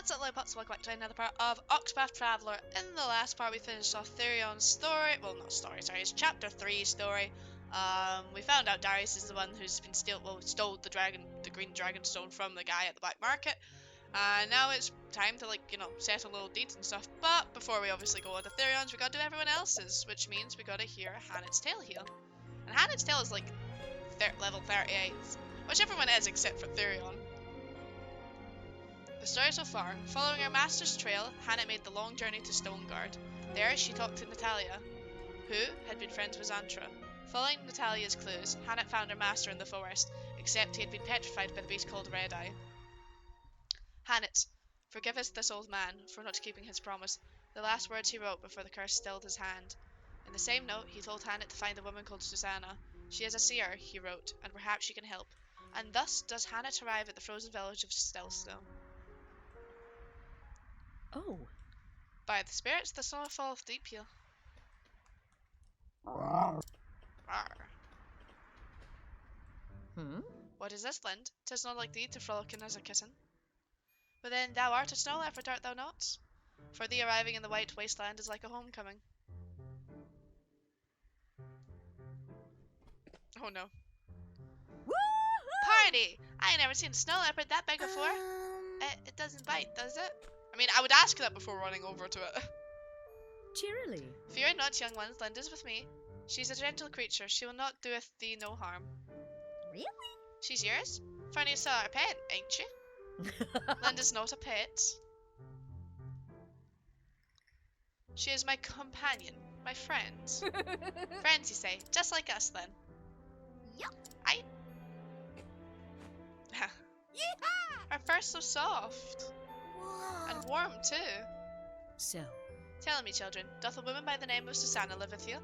what's up, Lollipops? Welcome back to another part of Octopath Traveler. In the last part, we finished off Therion's story. Well, not story, sorry. It's chapter 3 story. We found out Darius is the one who's been stole the green dragon stone from the guy at the black market. Now it's time to, settle little deeds and stuff. But before we obviously go on to Therion's, we gotta do everyone else's, which means we gotta hear Hannet's tale here. And Hannet's tale is level 38, which everyone is except for Therion. The story so far. Following her master's trail, Hannah made the long journey to Stoneguard. There, she talked to Natalia, who had been friends with Zantra. Following Natalia's clues, Hannah found her master in the forest, except he had been petrified by the beast called Red Eye. Hannet, forgive us this old man for not keeping his promise, the last words he wrote before the curse stilled his hand. In the same note, he told Hannet to find a woman called Susanna. She is a seer, he wrote, and perhaps she can help. And thus does Hannet arrive at the frozen village of Stelstone. Oh. By the spirits, the snow falleth deep here. What is this, Lind? 'Tis not like thee to frolic as a kitten. But then thou art a snow leopard, art thou not? For thee arriving in the white wasteland is like a homecoming. Oh no. Party! I ain't never seen a snow leopard that big before. It doesn't bite, does it? I mean, I would ask that before running over to it. Cheerily. Fear not, young ones, Lind is with me. She's a gentle creature, she will not doeth thee no harm. Really? She's yours? Funny you saw her pet, ain't she? Linda's not a pet. She is my companion, my friend. Friends, you say, just like us then. Yup. Aye. Yeehaw! Her fur's so soft. Whoa. And warm too. So. Tell me, children, doth a woman by the name of Susanna live with you?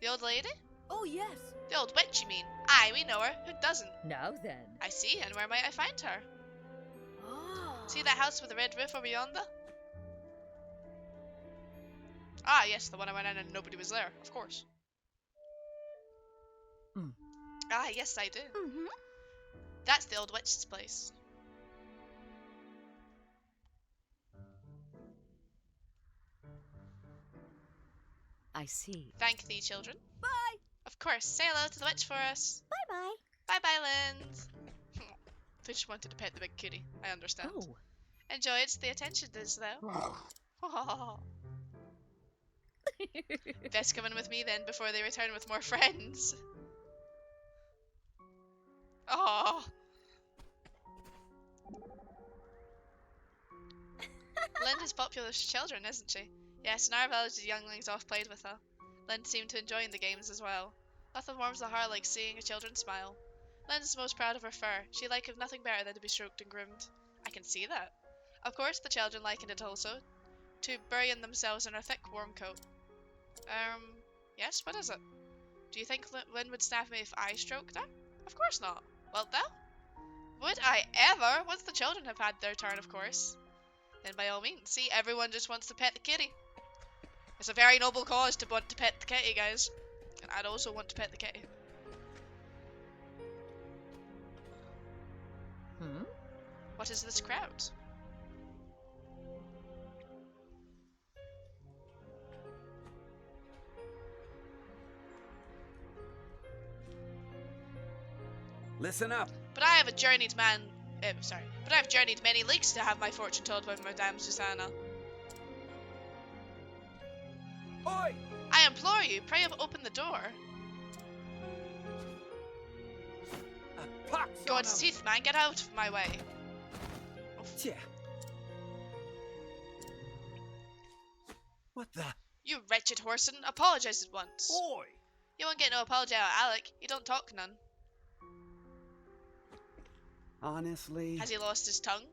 The old lady? Oh, yes. The old witch, you mean? Aye, we know her. Who doesn't? Now then. I see, and where might I find her? Oh. See that house with the red roof over yonder? Ah, yes, the one I went in and nobody was there, of course. Ah, yes, I do. That's the old witch's place. I see. Thank thee, children. Bye. Of course, say hello to the witch for us. Bye-bye. Bye-bye, Lind. They just wanted to pet the big kitty. I understand. Oh. Enjoyed the attention, does thou? Best come in with me then before they return with more friends. Oh. Lind is popular with children, isn't she? Yes, in our village the younglings oft played with her. Lind seemed to enjoy the games as well. Nothing warms the heart like seeing a children smile. Lind is most proud of her fur. She liketh nothing better than to be stroked and groomed. I can see that. Of course the children likened it also, to burying themselves in her thick warm coat. Yes, what is it? Do you think Lind would snap me if I stroked her? Of course not. Wilt thou? Would I ever? Once the children have had their turn, of course. Then by all means. See, everyone just wants to pet the kitty. It's a very noble cause to want to pet the kitty, guys. And I'd also want to pet the kitty. What is this crowd? Listen up. But I have journeyed many leagues to have my fortune told by Madame Susanna. Oi! I implore you, pray open the door. God's teeth, man, get out of my way. Yeah. What the? You wretched whoreson, apologize at once. Oi! You won't get no apology out of Alec, he don't talk none. Honestly? Has he lost his tongue?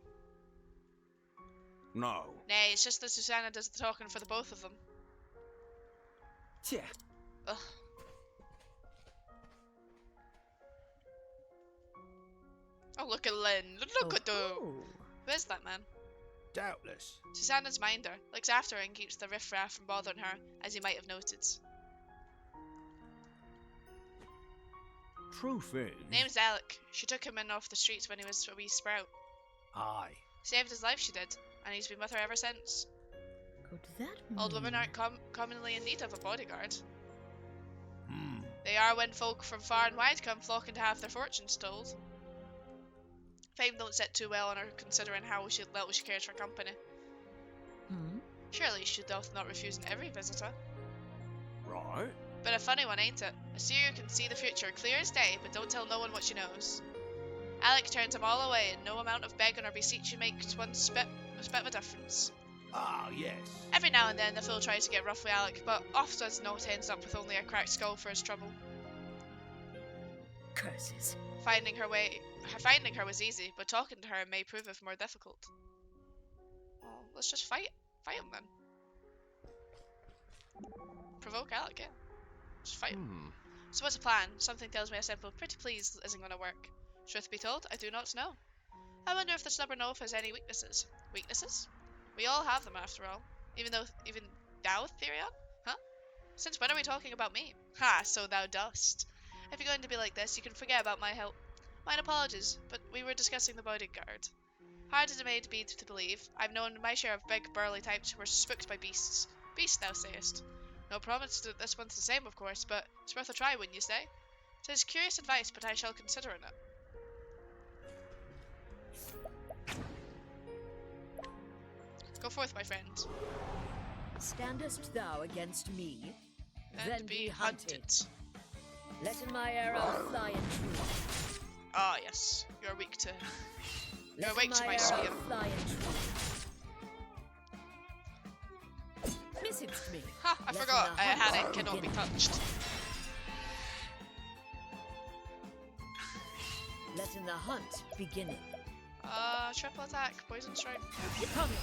No. Nay, it's just that Susanna does the talking for the both of them. Yeah. Ugh. Oh, look at Lynn. Look at her. Where's that man? Doubtless. Susanna's minder, looks after her and keeps the riffraff from bothering her, as you might have noted. Truth is... Name's Alec. She took him in off the streets when he was a wee sprout. Aye. Saved his life, she did, and he's been with her ever since. Could that mean... Old women aren't commonly in need of a bodyguard. Hmm. They are when folk from far and wide come flocking to have their fortunes told. Fame don't sit too well on her, considering how little she cares for company. Hmm? Surely she doth not refusing every visitor. Right. But a funny one, ain't it? A seer can see the future clear as day, but don't tell no one what she knows. Alec turns them all away, and no amount of begging or beseeching makes one spit of a difference. Ah, yes. Every now and then the fool tries to get rough with Alec, but oft does not ends up with only a cracked skull for his trouble. Curses. Finding her was easy, but talking to her may prove more difficult. Well, let's just fight him then. Provoke Alec, yeah. Just fight him. So what's the plan? Something tells me a simple pretty please isn't going to work. Truth be told, I do not know. I wonder if the stubborn oaf has any weaknesses. Weaknesses? We all have them after all. Even thou, Therion? Huh? Since when are we talking about me? Ha, so thou dost. If you're going to be like this, you can forget about my help. Mine apologies, but we were discussing the bodyguard. Hard as it may be to believe, I've known my share of big, burly types who were spooked by beasts. Beasts, thou sayest. No promise that this one's the same, of course, but it's worth a try, wouldn't you say? 'Tis curious advice, but I shall consider it. Go forth, my friend. Standest thou against me? Then be hunted. Let my arrow fly in truth. Ah, yes. You're weak to Let weak to my arrow spear. fly in truth. Miss it me. Ha! I Let forgot the I had hunt it cannot be begin. touched. Let in the hunt beginning. Triple attack, poison strike. Coming.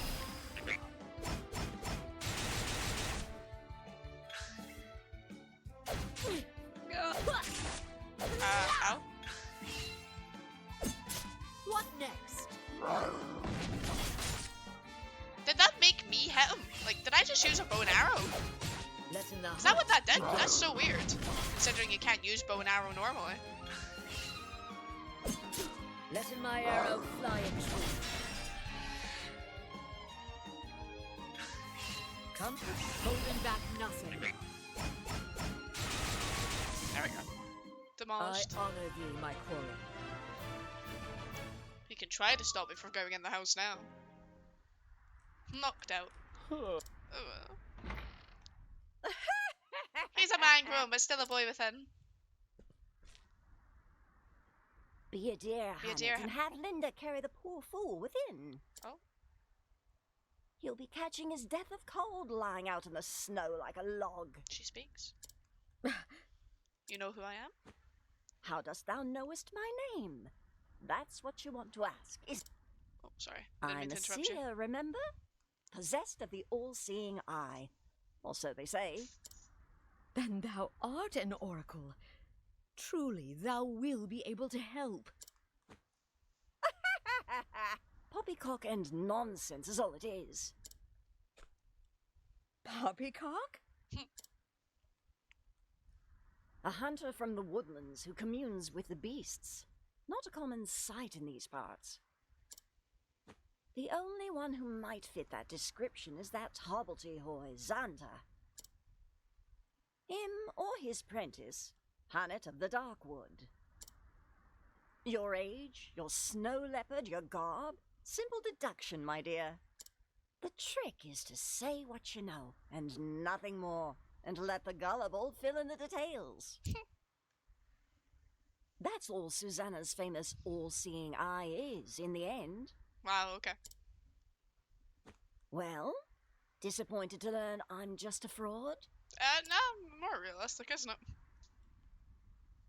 Ow. What next? Did that make me hit him? Like, did I just use a bow and arrow? Let in the Is that what that did? begin. That's so weird. Considering you can't use bow and arrow normally. Let in my arrow fly in truth. Come, holding back nothing. There we go. I Demolished. honor thee, my quarry. He can try to stop me from going in the house now. Knocked out. Ugh. He's a man grown, but still a boy within. Be a dear, Be a Hannah, dear, and have Linda carry the poor fool within. Oh. He'll be catching his death of cold lying out in the snow like a log. She speaks. You know who I am? How dost thou knowest my name? That's what you want to ask. Oh, sorry. Didn't mean I'm to a interrupt you. seer, remember? Possessed of the all-seeing eye. Or so they say. Then thou art an oracle. Truly, thou will be able to help. Poppycock and nonsense is all it is. Poppycock? A hunter from the woodlands who communes with the beasts. Not a common sight in these parts. The only one who might fit that description is that hobbledehoy, Xander. Him or his prentice, Hannet of the Darkwood. Your age, your snow leopard, your garb? Simple deduction, my dear. The trick is to say what you know, and nothing more, and let the gullible fill in the details. That's all Susanna's famous all-seeing eye is, in the end. Wow, okay. Well, disappointed to learn I'm just a fraud? No, more realistic, isn't it?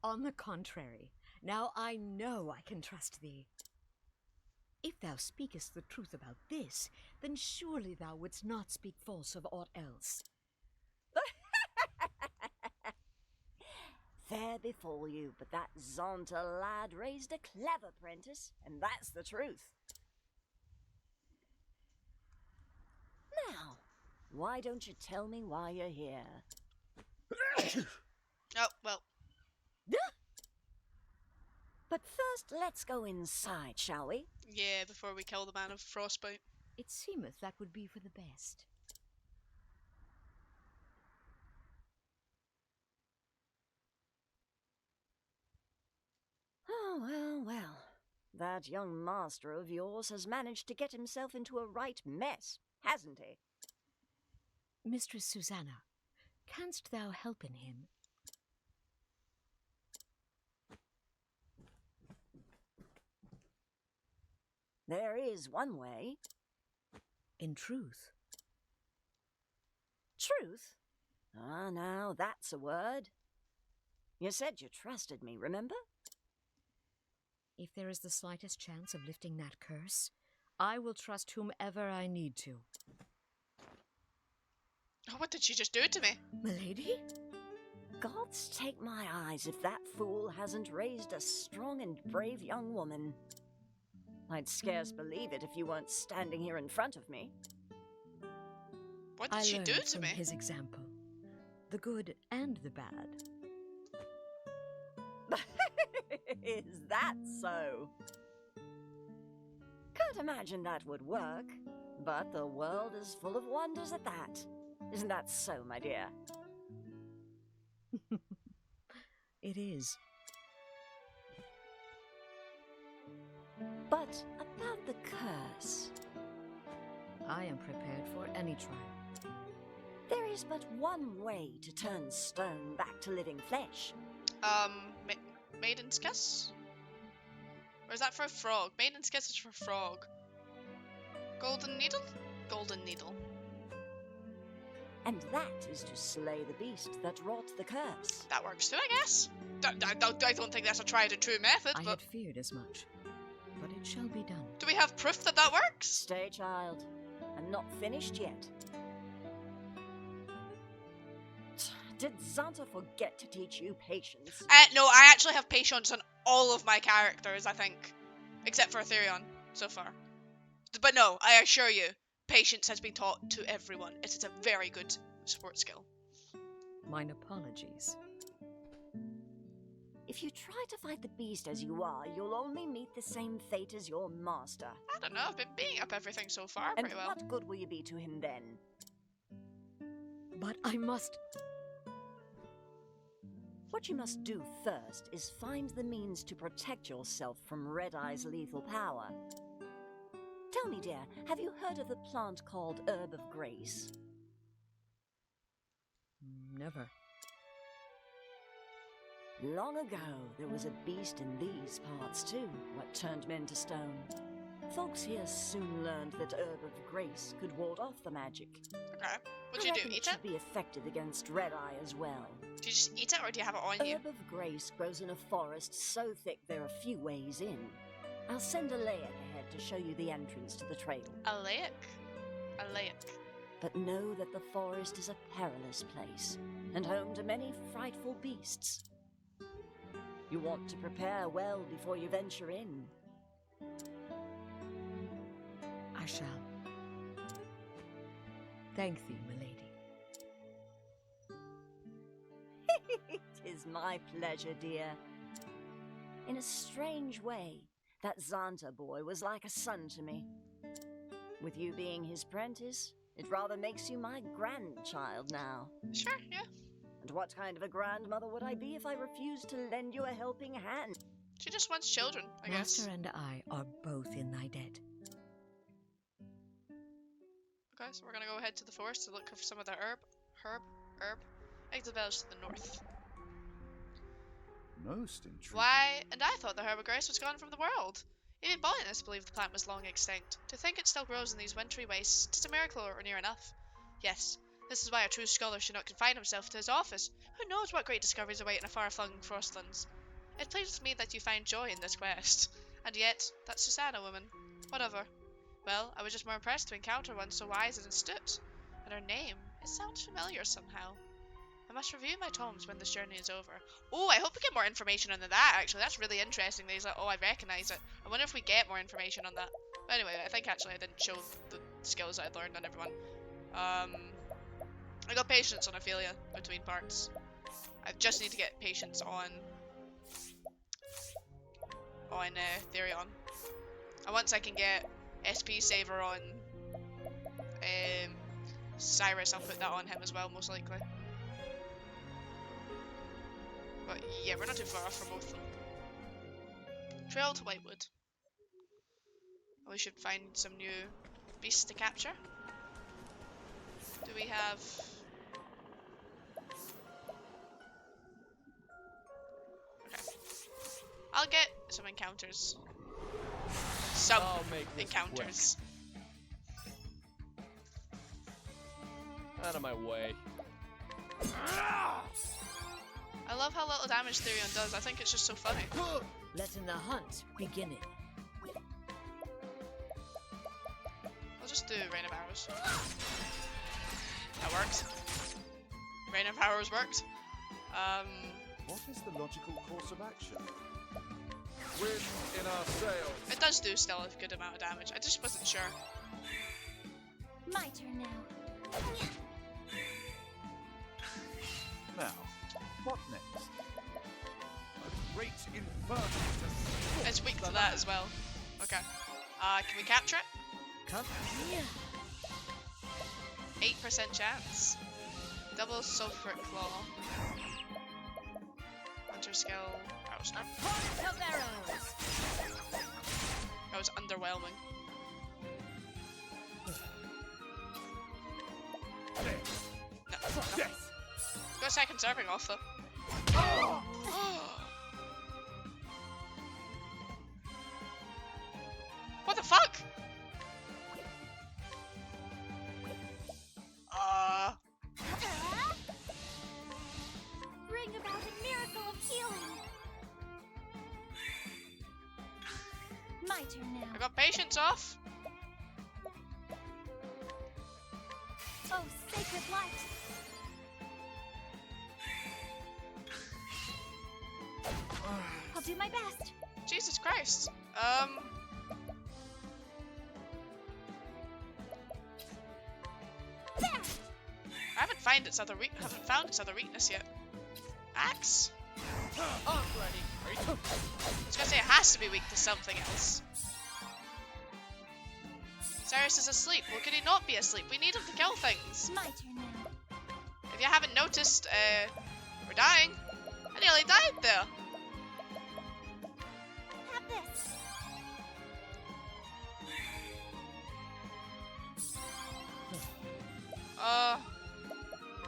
On the contrary, now I know I can trust thee. If thou speakest the truth about this, then surely thou wouldst not speak false of aught else. Fair befall you, but that Zonta lad raised a clever prentice, and that's the truth. Now, why don't you tell me why you're here? Oh, well. But first, let's go inside, shall we? Yeah, before we kill the man of Frostbite. It seemeth that would be for the best. Oh, well, well. That young master of yours has managed to get himself into a right mess, hasn't he? Mistress Susanna, canst thou help in him? There is one way. In truth. Truth? Ah, now that's a word. You said you trusted me, remember? If there is the slightest chance of lifting that curse, I will trust whomever I need to. Oh, what did she just do to me? Milady? Gods take my eyes if that fool hasn't raised a strong and brave young woman. I'd scarce believe it if you weren't standing here in front of me. What did I she do learned to from me? his example, the good and the bad. Is that so? Can't imagine that would work, but the world is full of wonders at that. Isn't that so, my dear? It is. But about the curse, I am prepared for any trial. there is but one way to turn stone back to living flesh. Maiden's Kiss? Or is that for a frog? Maiden's Kiss is for frog. Golden Needle? Golden Needle. And that is to slay the beast that wrought the curse. That works too, I guess. I don't think that's a tried and true method, I but had feared as much, but it shall be done. do we have proof that that works? Stay, child. I'm not finished yet. Did Xanta forget to teach you patience? No, I actually have patience on all of my characters, I think. Except for Ethereon, so far. But no, I assure you, patience has been taught to everyone. It is a very good support skill. Mine apologies. If you try to fight the beast as you are, you'll only meet the same fate as your master. I don't know, I've been beating up everything so far And pretty well. what good will you be to him then? But I must... What you must do first is find the means to protect yourself from Red Eye's lethal power. Tell me, dear, have you heard of the plant called Herb of Grace? Never. Long ago, there was a beast in these parts too, what turned men to stone. Folks here soon learned that Herb of Grace could ward off the magic. Okay. What'd I you do, reckon eat it it? should be effective against Red Eye as well. Do you just eat it or do you have it on you? Herb of Grace grows in a forest so thick there are few ways in. I'll send a layak ahead to show you the entrance to the trail. A lake? A lake. But know that the forest is a perilous place, and home to many frightful beasts. You want to prepare well before you venture in. I shall. Thank thee, milady. It is my pleasure, dear. In a strange way, that Xanta boy was like a son to me. With you being his prentice, it rather makes you my grandchild now. Sure, yeah. And what kind of a grandmother would I be if I refused to lend you a helping hand? She just wants children, I guess. Master and I are both in thy debt. Okay, so we're gonna go ahead to the forest to look for some of the herb. Exit village to the north. Most intriguing. Why? And I thought the herb of grace was gone from the world. Even botanists believe the plant was long extinct. To think it still grows in these wintry wastes, 'tis a miracle or near enough. Yes, this is why a true scholar should not confine himself to his office. Who knows what great discoveries await in a far-flung frostlands? It pleases me that you find joy in this quest. And yet, that Susanna woman. Whatever. Well, I was just more impressed to encounter one so wise and astute. And her name, it sounds familiar somehow. I must review my tomes when this journey is over. Oh, I hope we get more information on that, actually. That's really interesting. That he's like, oh, I recognise it. I wonder if we get more information on that. But anyway, I think actually I didn't show the skills that I'd learned on everyone. I got patience on Ophelia between parts. I just need to get patience on Therion. And once I can get SP saver on Cyrus, I'll put that on him as well, most likely. But yeah, we're not too far off from both of them. Trail to Whitewood. We should find some new beasts to capture. Do we have... Okay. I'll get some encounters. Some encounters. Out of my way. I love how little damage Therion does. I think it's just so funny. Letting the hunt begin. I'll just do Rain of Arrows. That works. Rain of Arrows worked. What is the logical course of action? Wind in our sails. It does do still a good amount of damage. I just wasn't sure. My turn now. Now, what next? A great inferno to It's weak to that as well. Okay. Can we capture it? Come here. 8% chance. Double sulfuric claw. Hunter skill. That was not. Of arrows. That was underwhelming. No. Got a second serving off though. What the fuck? Bring about a miracle of healing. My turn now. I got patience off. Oh, sacred light. I'll do my best. Jesus Christ. There! I haven't found its other weakness yet. Axe? I'm ready. I was gonna say it has to be weak to something else. Cyrus is asleep. Well, could he not be asleep? We need him to kill things. My turn now. If you haven't noticed, we're dying. I nearly died there. Have this.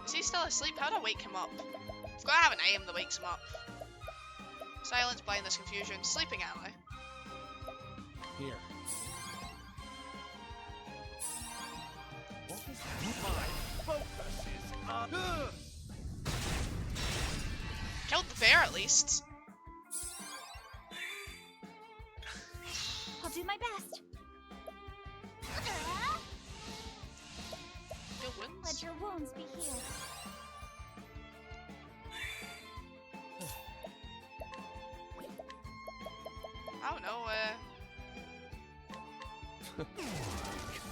Is he still asleep? How do I wake him up? I've got to have an aim that wakes him up. Silence, blindness, confusion, sleeping ally. Here. what is my focus is on. Killed the bear at least. I'll do my best. Kill wounds. Let your wounds be healed. I don't know,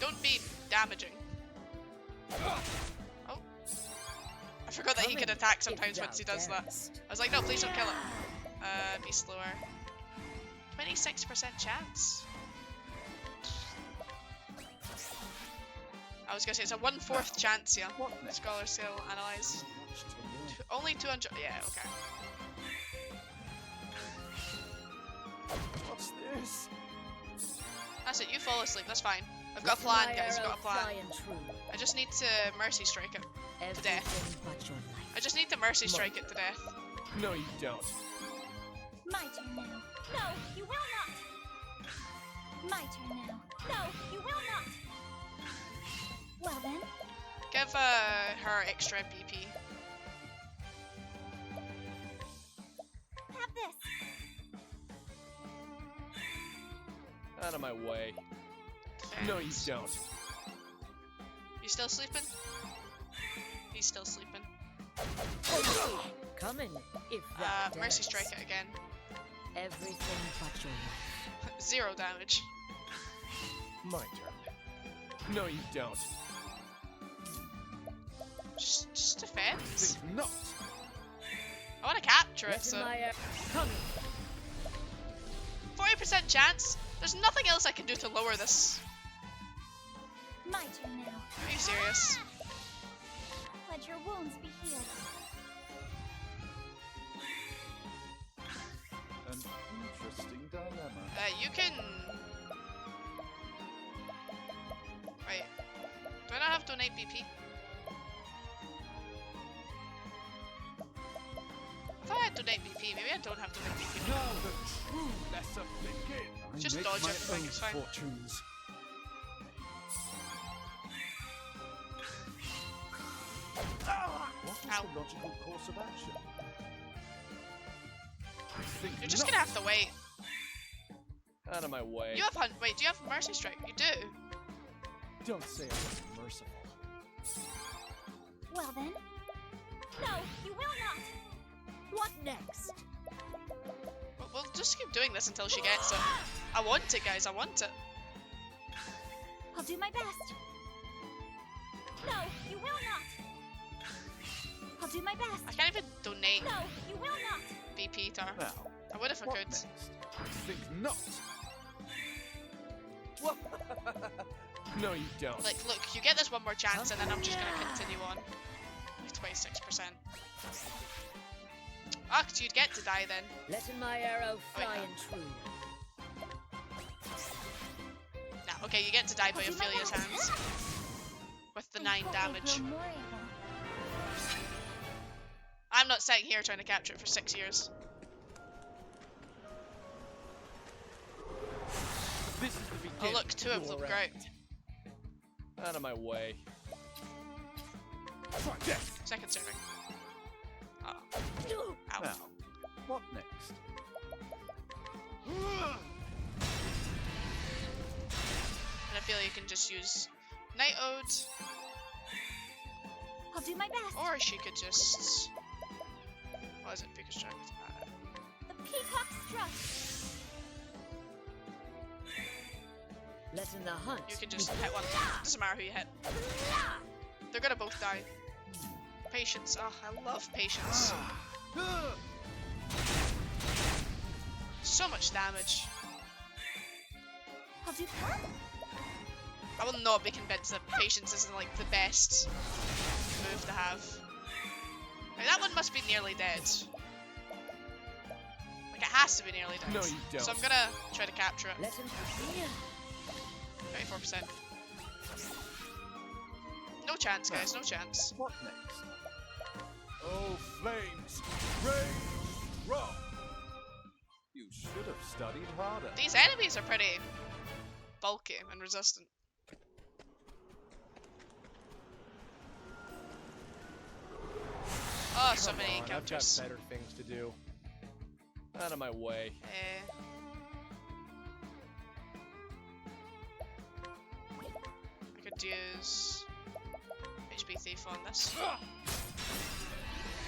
don't be damaging. Oh. I forgot that he could attack sometimes once he does that. I was like, no, please don't kill him. Be slower. 26% chance. I was gonna say it's a 1/4 chance, yeah. What next? Scholar skill, analyze. Much to learn. Only 200. Yeah, okay. What's this? That's it. You fall asleep. That's fine. I've got a plan, guys. I've got a plan. I just need to mercy strike it to death. But your life. I just need to mercy strike it to death. No, you don't. My turn now. No, you will not. My turn now. No, you will not. Well then, Give her extra BP. have this. Out of my way. No, you don't. You still sleeping? He's still sleeping. Coming, if that Mercy dares. strike it again. Everything but your life. 0 damage. My turn. No, you don't. Just defense. Think not. I want to capture it, Letting so my coming. 40% chance. There's nothing else I can do to lower this. My turn now. Are you serious? Let your wounds be healed. An interesting dilemma. You can... Wait. Do I not have donate BP? I thought I had donate BP. Maybe I don't have donate BP. Now the true lesson begins. Just I dodge make my everything, own it's fine. fortunes. What is Ow. the logical course of action? I think You're just not. gonna have to wait. Out of my way. You have hunt. Wait, do you have Mercy Strike? You do. Don't say I wasn't merciful. Well then. No, you will not. What next? We'll just keep doing this until she gets it. I want it, guys. I want it. I'll do my best. No, you will not. I'll do my best. I can't even donate No, you will not. BP to her. Now, I would if I what could. next? I think not. No, you don't. Like, look, you get this one more chance, and then I'm just gonna continue on. Like 26%. Ah, 'cause you'd get to die then. Letting my arrow wait, fly no. and true. Nah, okay, you get to die by I'll do my Ophelia's best. hands. With the I 9 hope I damage. grow more able. I'm not sitting here trying to capture it for 6 years. This is the Oh beginning. look, 2 of them, You're great. Out of my way. Try death. Second serving. Oh. Ow. Now, what next? And I feel you can just use Night Ode, I'll do my best. or she could just... What is it? Peak Strike? The peacock struck. Letting the hunt. You can just hit one. Doesn't matter who you hit. They're gonna both die. Patience. Oh, I love patience. So much damage. I'll do that. I will not be convinced that patience isn't like the best move to have. Like, that one must be nearly dead. Like it has to be nearly dead. No, you don't. So I'm gonna try to capture it. Let him here. 34%. No chance, guys. No chance. What next? Oh, flames! Rage! Rock! You should have studied harder. These enemies are pretty bulky and resistant. Oh, so Come many on, I've got encounters. better things to do. Out of my way. I could use HP Thief on this.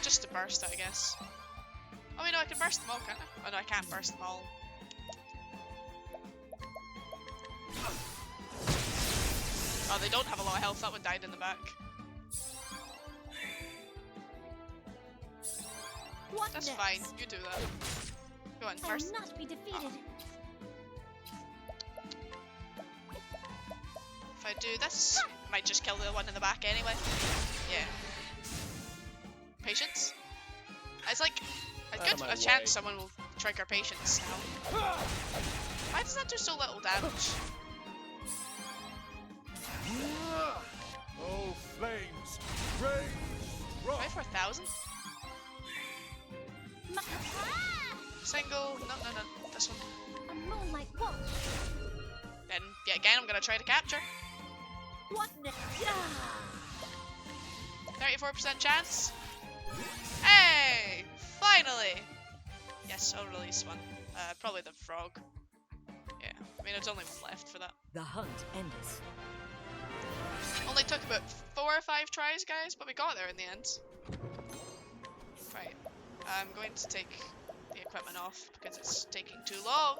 Just to burst it, I guess. Oh, wait, no, I can burst them all, can't I? Oh, no, I can't burst them all. Oh, they don't have a lot of health. That one died in the back. What That's next? fine. You do that. Go on, I first. will not be defeated. If I do this, I might just kill the one in the back anyway. Yeah. Patience? It's like a Out of good my a chance way. someone will trigger patience now. Why does that do so little damage? Oh, flames! Rage! Rock! Try for 1,000? My Single. No, no, no. This one. a moonlight wolf. Then, yet again, I'm gonna try to capture. What next? 34% chance. Hey! Finally! Yes, I'll release one. Probably the frog. Yeah, I mean, there's only one left for that. The hunt endeth. Only took about 4 or 5 tries, guys, but we got there in the end. Right. I'm going to take the equipment off because it's taking too long.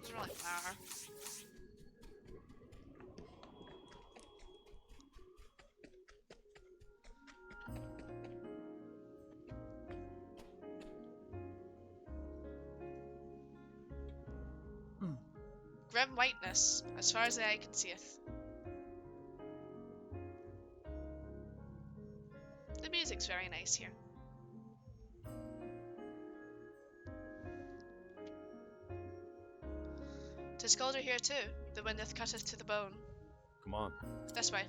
Doesn't really matter. Grim whiteness, as far as the eye can seeth. The music's very nice here. "'Tis colder here too, the windeth cutteth to the bone." Come on. This way.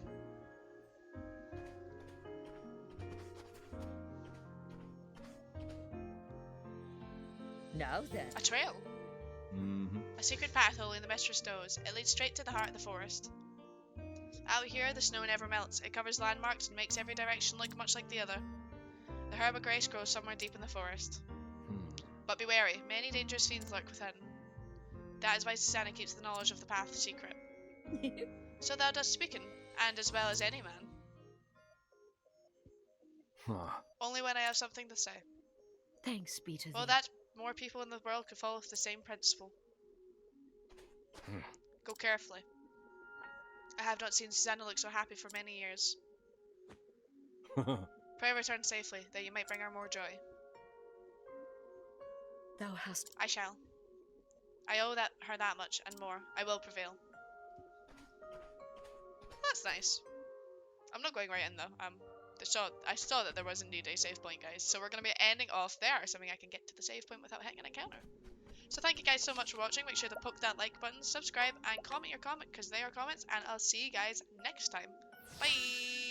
Now then. A trail. Mm-hmm. A secret path only the mistress knows. It leads straight to the heart of the forest. Out here, the snow never melts. It covers landmarks and makes every direction look much like the other. The herb of grace grows somewhere deep in the forest. But be wary, many dangerous fiends lurk within. That is why Susanna keeps the knowledge of the path secret. So thou dost speaking, and as well as any man. Huh. Only when I have something to say. Thanks be to Well, thee. that more people in the world could follow the same principle. Go carefully. I have not seen Susanna look so happy for many years. Pray return safely, that you might bring her more joy. Thou hast. I shall. I owe her that much, and more. I will prevail. That's nice. I'm not going right in though. I saw that there was indeed a save point, guys. So we're going to be ending off there, assuming I can get to the save point without hitting an encounter. So thank you guys so much for watching. Make sure to poke that like button, subscribe, and comment your comment, because they are comments. And I'll see you guys next time. Bye!